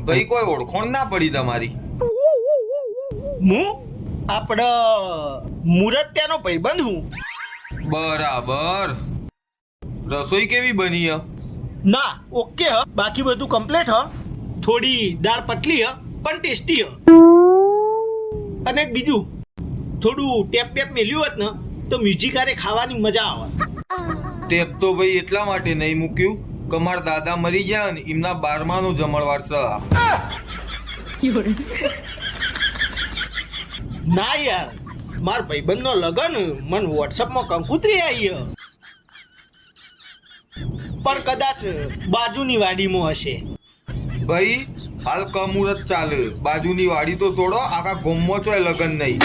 ભાઈ કોઈ ઓળખોણ ના પડી તમારી? હું આપડે મુરત્યાનો ભાઈબંધ હું. બરાબર. રસોઈ કેવી બની હ? ના ઓકે હ, બાકી બધું કમ્પ્લીટ હ. થોડી દાળ પતલી હ પણ ટેસ્ટી હ. અને એક બીજું થોડું ટેપ ટેપ મેલ્યું હોત ને તો મ્યુઝિક આરે ખાવાની મજા આવે. ટેપ તો ભાઈ એટલા માટે નહીં મૂક્યું કે મારા દાદા મરી ગયા ને એમના 12માનું જમણવાર છે. ના યાર, માર ભાઈબંધનો લગન મને વોટ્સઅપમાં કંકુતરી આવી હ. પણ કદાચ બાજુની વાડીમાં હશે. ભાઈ હાલ કમુરત ચાલે, બાજુની વાડી તો છોડો, આખા ગામમાં ચોય લગન નહીં.